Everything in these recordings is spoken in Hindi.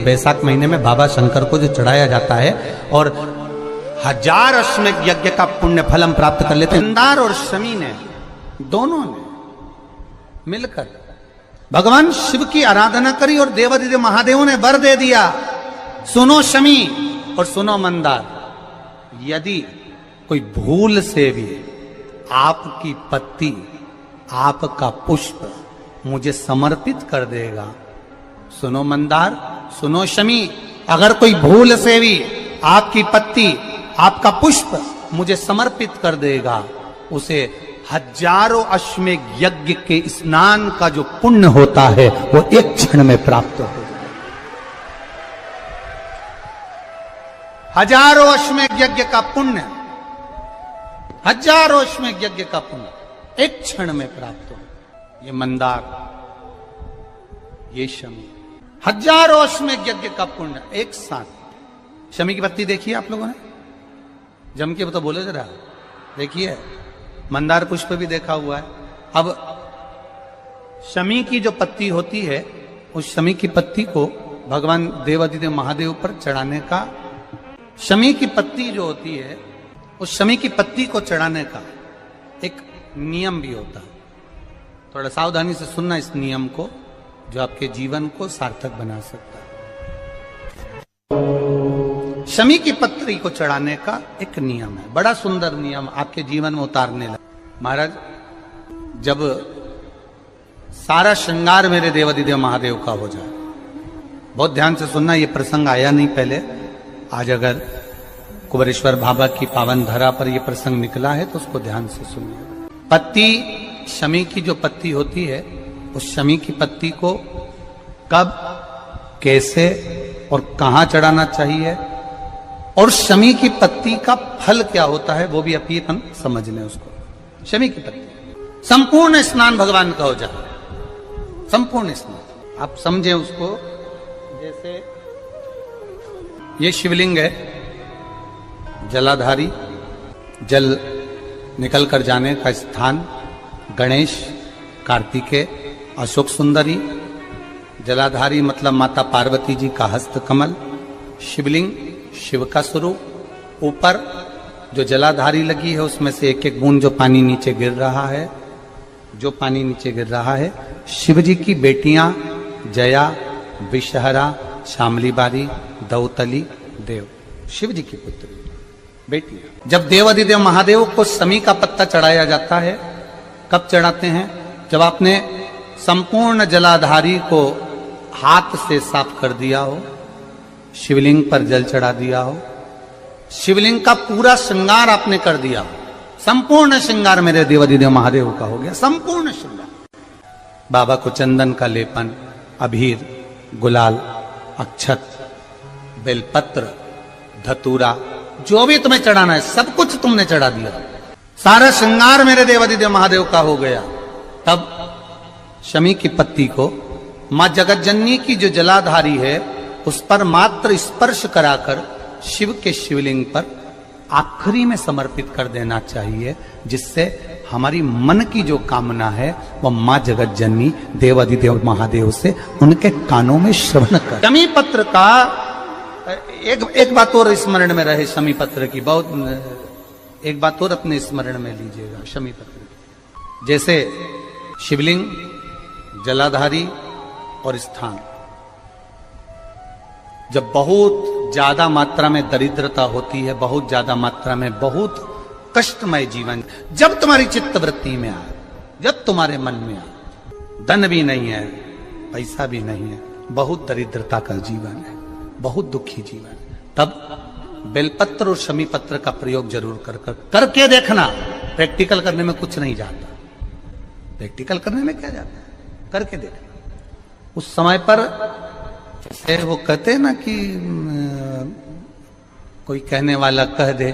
वैशाख महीने में बाबा शंकर को जो चढ़ाया जाता है और 1000 अश्वमेध यज्ञ का पुण्य फल हम प्राप्त कर लेते हैं। मंदार और शमी ने दोनों ने मिलकर भगवान शिव की आराधना करी और देवादिदेव महादेवों ने वर दे दिया, सुनो शमी और सुनो मंदार, यदि कोई भूल से भी आपकी पत्ती, आपका पुष्प मुझे समर्पित कर देगा, सुनो मंदार, सुनो शमी, अगर कोई भूल से भी आपकी पत्ती, आपका पुष्प मुझे समर्पित कर देगा, उसे 1000 अश्वमेध यज्ञ के स्नान का जो पुण्य होता है वो एक क्षण में प्राप्त हो जाए। 1000 अश्वमेध यज्ञ का पुण्य, 1000 अश्वमेध यज्ञ का पुण्य एक क्षण में प्राप्त हो। ये मंदार, ये शमी, 1000 अश्वमेध यज्ञ का पुण्य एक साथ। शमी की पत्ती देखिए आप लोगों ने, जम के तो बोले जरा, देखिए मंदार पुष्प भी देखा हुआ है। अब शमी की जो पत्ती होती है, उस शमी की पत्ती को भगवान देवादिदेव महादेव पर चढ़ाने का, शमी की पत्ती जो होती है, उस शमी की पत्ती को चढ़ाने का एक नियम भी होता है। थोड़ा सावधानी से सुनना इस नियम को, जो आपके जीवन को सार्थक बना सकता है। शमी की पत्री को चढ़ाने का एक नियम है, बड़ा सुंदर नियम, आपके जीवन में उतारने लगा। महाराज, जब सारा श्रृंगार मेरे देवादिदेव महादेव का हो जाए, बहुत ध्यान से सुनना, ये प्रसंग आया नहीं पहले, आज अगर कुबेरेश्वर बाबा की पावन धरा पर यह प्रसंग निकला है तो उसको ध्यान से सुनिए। पत्ती, शमी की जो पत्ती होती है, उस शमी की पत्ती को कब, कैसे और कहां चढ़ाना चाहिए, और शमी की पत्ती का फल क्या होता है, वो भी अभी अपन समझ लें उसको। शमी की पत्ती, संपूर्ण स्नान भगवान का हो जाए, संपूर्ण स्नान आप समझे उसको। जैसे ये शिवलिंग है, जलाधारी, जल निकल कर जाने का स्थान, गणेश, कार्तिकेय, अशोक सुंदरी, जलाधारी मतलब माता पार्वती जी का हस्त कमल, शिवलिंग शिव का स्वरूप, ऊपर जो जलाधारी लगी है उसमें से एक एक बूंद जो पानी नीचे गिर रहा है, जो पानी नीचे गिर रहा है, शिव जी की बेटियां जया, विषहरा, शामली बारी, दौतली, देव, शिव जी की पुत्री बेटियां। जब देवादिदेव महादेव को शमी का पत्ता चढ़ाया जाता है, कब चढ़ाते हैं, जब आपने संपूर्ण जलाधारी को हाथ से साफ कर दिया हो, शिवलिंग पर जल चढ़ा दिया हो, शिवलिंग का पूरा श्रृंगार आपने कर दिया हो, संपूर्ण श्रृंगार मेरे देवादिदेव महादेव का हो गया, संपूर्ण श्रृंगार। बाबा को चंदन का लेपन, अबीर, गुलाल, अक्षत, बेलपत्र, धतूरा, जो भी तुम्हें चढ़ाना है सब कुछ तुमने चढ़ा दिया, सारा श्रृंगार मेरे देवादिदेव महादेव का हो गया। तब शमी की पत्ती को मां जगतजननी की जो जलाधारी है उस पर मात्र स्पर्श कराकर शिव के शिवलिंग पर आखिरी में समर्पित कर देना चाहिए, जिससे हमारी मन की जो कामना है वह मां जगतजननी देवादिदेव महादेव से उनके कानों में श्रवण कर। शमी पत्र का एक बात और स्मरण में रहे, शमी पत्र की बहुत एक बात और अपने स्मरण में लीजिएगा। शमी पत्र की जैसे शिवलिंग, जलाधारी और स्थान, जब बहुत ज्यादा मात्रा में दरिद्रता होती है, बहुत ज्यादा मात्रा में बहुत कष्टमय जीवन, जब तुम्हारी चित्त वृत्ति में आए, जब तुम्हारे मन में आए, धन भी नहीं है, पैसा भी नहीं है, बहुत दरिद्रता का जीवन है, बहुत दुखी जीवन है, तब बेलपत्र और शमी पत्र का प्रयोग जरूर करके देखना। प्रैक्टिकल करने में कुछ नहीं जाता, प्रैक्टिकल करने में क्या जाता है, करके देखना। उस समय पर वो कहते हैं ना कि कोई कहने वाला कह दे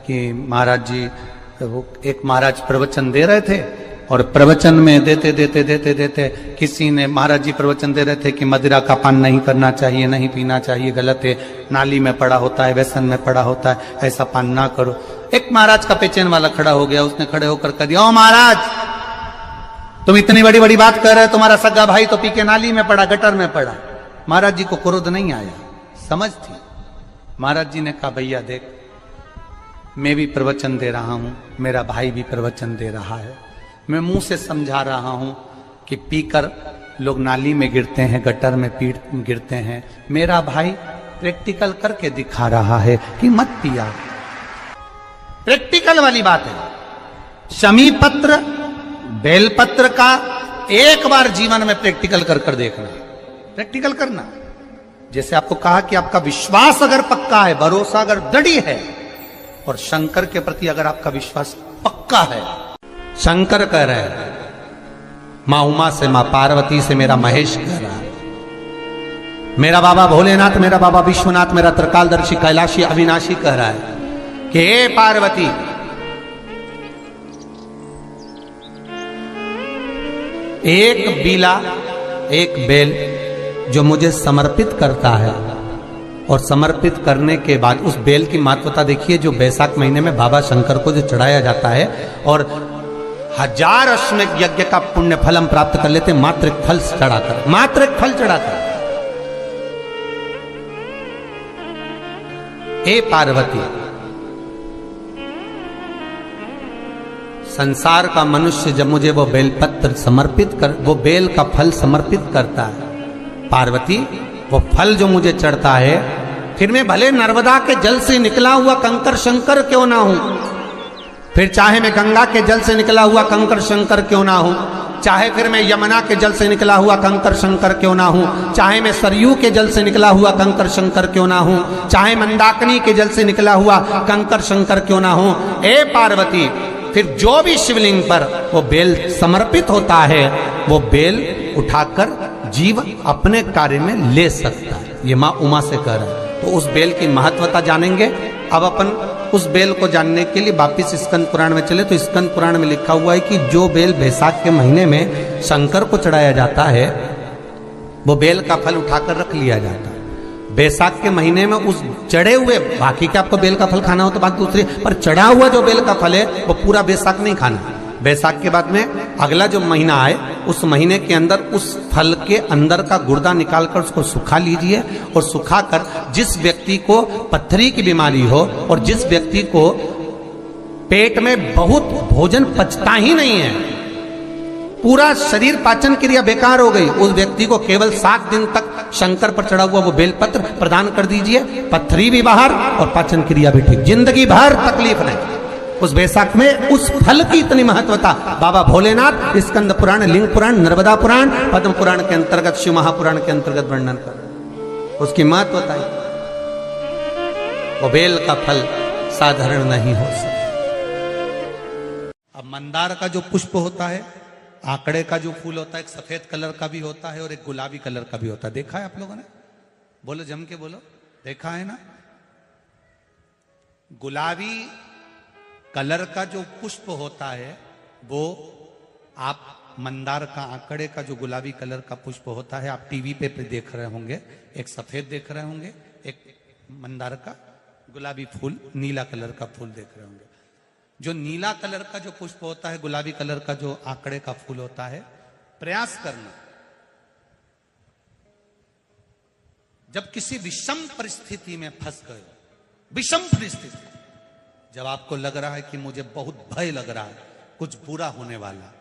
कि महाराज जी, वो एक महाराज प्रवचन दे रहे थे और प्रवचन में देते देते देते देते किसी ने, महाराज जी प्रवचन दे रहे थे कि मदिरा का पान नहीं करना चाहिए, नहीं पीना चाहिए, गलत है, नाली में पड़ा होता है, व्यसन में पड़ा होता है, ऐसा पान ना करो। एक महाराज का पेचेन वाला खड़ा हो गया, उसने खड़े होकर कह दिया, ओ महाराज तुम इतनी बड़ी बड़ी बात कर रहे हो, तुम्हारा सगा भाई तो पी के नाली में पड़ा, गटर में पड़ा, महाराज जी को क्रोध नहीं आया, समझ थी। महाराज जी ने कहा भैया देख, मैं भी प्रवचन दे रहा हूं, मेरा भाई भी प्रवचन दे रहा है, मैं मुंह से समझा रहा हूं कि पीकर लोग नाली में गिरते हैं, गटर में गिरते हैं, मेरा भाई प्रैक्टिकल करके दिखा रहा है कि मत पिया। प्रैक्टिकल वाली बात है। शमी पत्र बेलपत्र का एक बार जीवन में प्रैक्टिकल कर देखना, प्रैक्टिकल करना। जैसे आपको कहा कि आपका विश्वास अगर पक्का है, भरोसा अगर दृढ़ है, और शंकर के प्रति अगर आपका विश्वास पक्का है, शंकर कह रहे हैं, मां उमा से, मां पार्वती से मेरा महेश कह रहा है, मेरा बाबा भोलेनाथ, मेरा बाबा विश्वनाथ, मेरा त्रिकालदर्शी कैलाशी अविनाशी कह रहा है कि हे पार्वती, एक बीला, एक बेल जो मुझे समर्पित करता है, और समर्पित करने के बाद उस बेल की महत्वता देखिए, जो बैसाख महीने में बाबा शंकर को जो चढ़ाया जाता है, और 1000 अश्वमेध यज्ञ का पुण्य फल हम प्राप्त कर लेते, मात्र एक फल चढ़ाकर, मात्र एक फल चढ़ाकर। हे पार्वती, संसार का मनुष्य जब मुझे वो बेलपत्र समर्पित कर, वो बेल का फल समर्पित करता है, पार्वती वो फल जो मुझे चढ़ता है, फिर मैं भले नर्मदा के जल से निकला हुआ कंकर शंकर क्यों ना हूं, फिर चाहे मैं गंगा के जल से निकला हुआ कंकर शंकर क्यों ना हूं, चाहे फिर मैं यमुना के जल से निकला हुआ कंकर शंकर क्यों ना हूं, चाहे मैं सरयू के जल से निकला हुआ कंकर शंकर क्यों ना हूं, चाहे मंदाकिनी के जल से निकला हुआ कंकर शंकर क्यों ना हूं, ए पार्वती, फिर जो भी शिवलिंग पर वो बेल समर्पित होता है, वो बेल उठाकर जीव अपने कार्य में ले सकता है। ये मां उमा से कह रहा है। तो उस बेल की महत्वता जानेंगे। अब अपन उस बेल को जानने के लिए वापिस स्कंद पुराण में चले, तो स्कंद पुराण में लिखा हुआ है कि जो बेल बैसाख के महीने में शंकर को चढ़ाया जाता है, वो बेल का फल उठाकर रख लिया जाता है। बैसाख के महीने में उस चढ़े हुए, बाकी के आपको बेल का फल खाना हो तो बात दूसरी, पर चढ़ा हुआ जो बेल का फल है वो पूरा बैसाख नहीं खाना। बैसाख के बाद में अगला जो महीना आए, उस महीने के अंदर उस फल के अंदर का गुर्दा निकालकर उसको सुखा लीजिए, और सुखाकर जिस व्यक्ति को पत्थरी की बीमारी हो, और जिस व्यक्ति को पेट में बहुत भोजन पचता ही नहीं है, पूरा शरीर पाचन क्रिया बेकार हो गई, उस व्यक्ति को केवल 7 दिन तक शंकर पर चढ़ा हुआ वो बेलपत्र प्रदान कर दीजिए, पत्थरी भी बाहर और पाचन क्रिया भी ठीक, जिंदगी भर तकलीफ नहीं। उस बैसाख में उस फल की इतनी महत्वता बाबा भोलेनाथ स्कंद पुराण, लिंग पुराण, नर्मदा पुराण, पद्म पुराण के अंतर्गत, शिव महापुराण के अंतर्गत वर्णन कर, उसकी महत्वता है। वो बेल का फल साधारण नहीं हो सकता। अब मंदार का जो पुष्प होता है, आंकड़े का जो फूल होता है, एक सफेद कलर का भी होता है और एक गुलाबी कलर का भी होता है। देखा है आप लोगों ने? बोलो, जम के बोलो, देखा है ना? गुलाबी कलर का जो पुष्प होता है, वो आप मंदार का, आंकड़े का जो गुलाबी कलर का पुष्प होता है, आप टीवी पे देख रहे होंगे, एक सफेद देख रहे होंगे, एक मंदार का गुलाबी फूल, नीला कलर का फूल देख रहे होंगे। जो नीला कलर का जो पुष्प होता है, गुलाबी कलर का जो आंकड़े का फूल होता है, प्रयास करना, जब किसी विषम परिस्थिति में फंस गए, विषम परिस्थिति, जब आपको लग रहा है कि मुझे बहुत भय लग रहा है, कुछ बुरा होने वाला,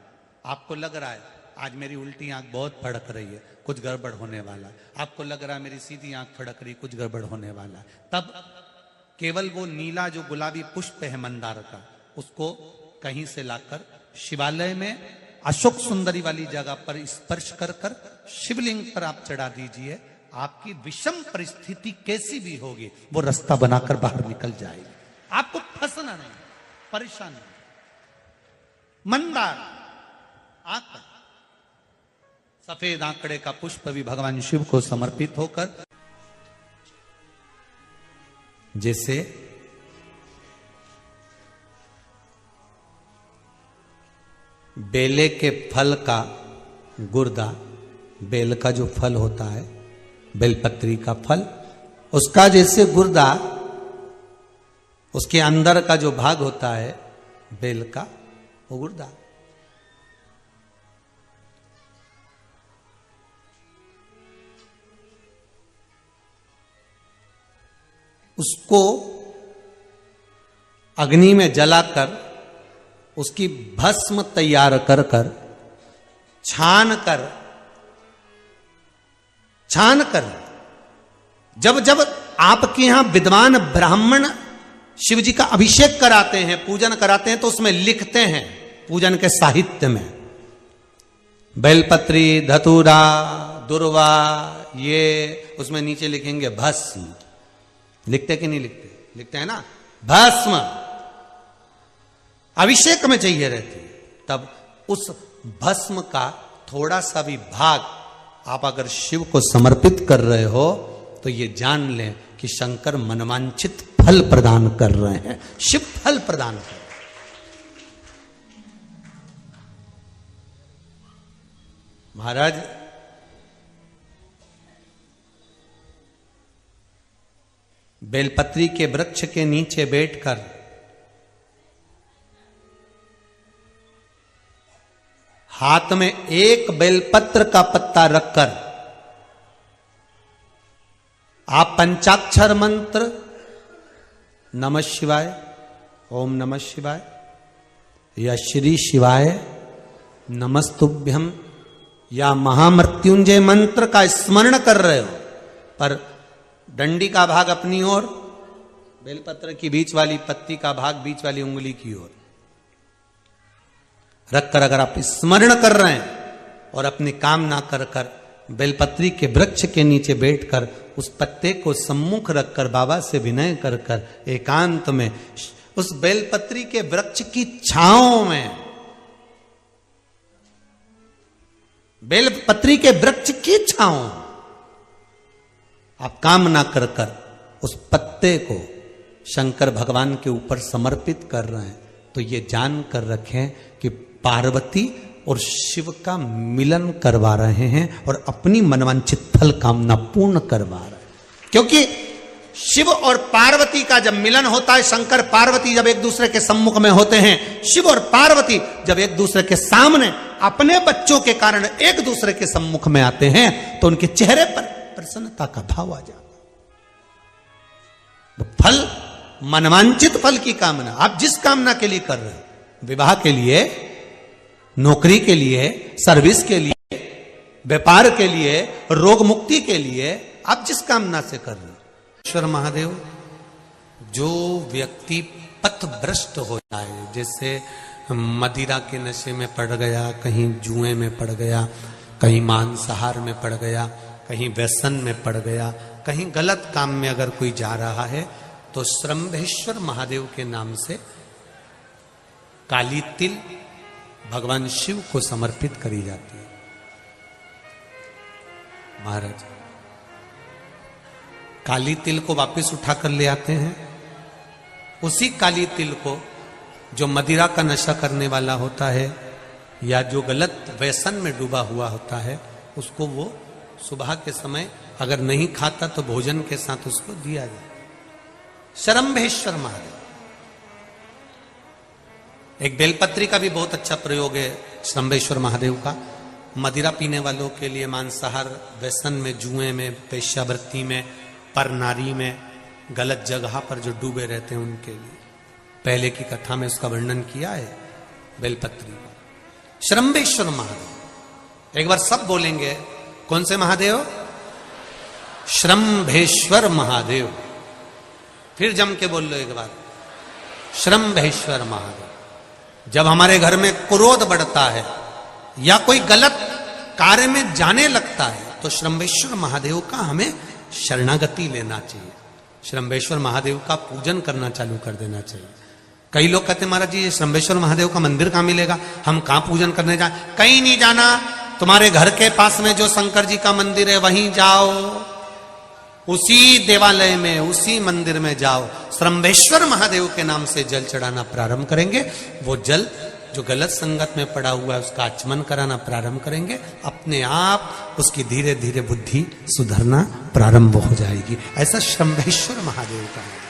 आपको लग रहा है आज मेरी उल्टी आंख बहुत फड़क रही है, कुछ गड़बड़ होने वाला, आपको लग रहा है मेरी सीधी आंख फड़क रही, कुछ गड़बड़ होने वाला, तब केवल वो नीला जो गुलाबी पुष्प है मंदार का, उसको कहीं से लाकर शिवालय में अशोक सुंदरी वाली जगह पर स्पर्श कर कर शिवलिंग पर आप चढ़ा दीजिए। आपकी विषम परिस्थिति कैसी भी होगी, वो रास्ता बनाकर बाहर निकल जाएगी, आपको फंसना नहीं, परेशान नहीं। मंदार आंकड़ा, सफेद आंकड़े का पुष्प भी भगवान शिव को समर्पित होकर, जैसे बेले के फल का गुर्दा, बेल का जो फल होता है, बेलपत्री का फल, उसका जैसे गुर्दा, उसके अंदर का जो भाग होता है बेल का, वो गुर्दा, उसको अग्नि में जलाकर उसकी भस्म तैयार कर कर छान कर जब जब आपके यहां विद्वान ब्राह्मण शिव जी का अभिषेक कराते हैं, पूजन कराते हैं, तो उसमें लिखते हैं पूजन के साहित्य में बेलपत्री, धतूरा, दुर्वा, ये उसमें नीचे लिखेंगे भस्म। लिखते कि नहीं लिखते? लिखते हैं ना, भस्म अभिषेक में चाहिए रहती है। तब उस भस्म का थोड़ा सा भी भाग आप अगर शिव को समर्पित कर रहे हो तो ये जान लें कि शंकर मनवांछित फल प्रदान कर रहे हैं। शिव फल प्रदान कर रहे हैं। महाराज बेलपत्री के वृक्ष के नीचे बैठकर हाथ में एक बेलपत्र का पत्ता रखकर आप पंचाक्षर मंत्र नमः शिवाय, ओम नमः शिवाय या श्री शिवाय नमस्तुभ्यम या महामृत्युंजय मंत्र का स्मरण कर रहे हो, पर डंडी का भाग अपनी ओर, बेलपत्र की बीच वाली पत्ती का भाग बीच वाली उंगली की ओर रखकर अगर आप स्मरण कर रहे हैं और अपनी कामना कर कर बेलपत्री के वृक्ष के नीचे बैठकर उस पत्ते को सम्मुख रखकर बाबा से विनय कर कर एकांत में उस बेलपत्री के वृक्ष की छांव में, बेलपत्री के वृक्ष की छांव आप कामना कर कर उस पत्ते को शंकर भगवान के ऊपर समर्पित कर रहे हैं, तो ये जान कर रखें कि पार्वती और शिव का मिलन करवा रहे हैं और अपनी मनवांछित फल कामना पूर्ण करवा रहे हैं। क्योंकि शिव और पार्वती का जब मिलन होता है, शंकर पार्वती जब एक दूसरे के सम्मुख में होते हैं, शिव और पार्वती जब एक दूसरे के सामने अपने बच्चों के कारण एक दूसरे के सम्मुख में आते हैं, तो उनके चेहरे पर प्रसन्नता का भाव आ जाता। फल, मनवांछित फल की कामना आप जिस कामना के लिए कर रहे हो, विवाह के लिए, नौकरी के लिए, सर्विस के लिए, व्यापार के लिए, रोग मुक्ति के लिए, आप जिस कामना से कर रहे हो। ईश्वर महादेव, जो व्यक्ति पथभ्रष्ट हो जाए, जैसे मदिरा के नशे में पड़ गया, कहीं जुए में पड़ गया, कहीं मांसाहार में पड़ गया, कहीं व्यसन में पड़ गया, कहीं गलत काम में अगर कोई जा रहा है, तो श्रंभेश्वर महादेव के नाम से काली तिल भगवान शिव को समर्पित करी जाती है। महाराज काली तिल को वापस उठाकर ले आते हैं। उसी काली तिल को जो मदिरा का नशा करने वाला होता है या जो गलत व्यसन में डूबा हुआ होता है, उसको वो सुबह के समय अगर नहीं खाता तो भोजन के साथ उसको दिया जाए। श्रंभेश्वर महादेव। एक बेलपत्री का भी बहुत अच्छा प्रयोग है श्रंभेश्वर महादेव का, मदिरा पीने वालों के लिए, मांसाहार, व्यसन में, जुए में, वेश्यावृत्ति में, पर नारी में, गलत जगह पर जो डूबे रहते हैं उनके लिए। पहले की कथा में उसका वर्णन किया है बेलपत्री का। श्रंभेश्वर महादेव, एक बार सब बोलेंगे, कौन से महादेव? श्रंभेश्वर महादेव। फिर जम के बोल लो एक बार, श्रंभेश्वर महादेव। जब हमारे घर में क्रोध बढ़ता है या कोई गलत कार्य में जाने लगता है, तो श्रंभेश्वर महादेव का हमें शरणागति लेना चाहिए, श्रंभेश्वर महादेव का पूजन करना चालू कर देना चाहिए। कई लोग कहते हैं महाराज जी ये श्रंभेश्वर महादेव का मंदिर कहाँ मिलेगा, हम कहाँ पूजन करने जाए? कहीं नहीं जाना, तुम्हारे घर के पास में जो शंकर जी का मंदिर है वहीं जाओ, उसी देवालय में, उसी मंदिर में जाओ, श्रंभेश्वर महादेव के नाम से जल चढ़ाना प्रारंभ करेंगे। वो जल जो गलत संगत में पड़ा हुआ है उसका आचमन कराना प्रारंभ करेंगे, अपने आप उसकी धीरे धीरे बुद्धि सुधरना प्रारंभ हो जाएगी। ऐसा श्रंभेश्वर महादेव का है।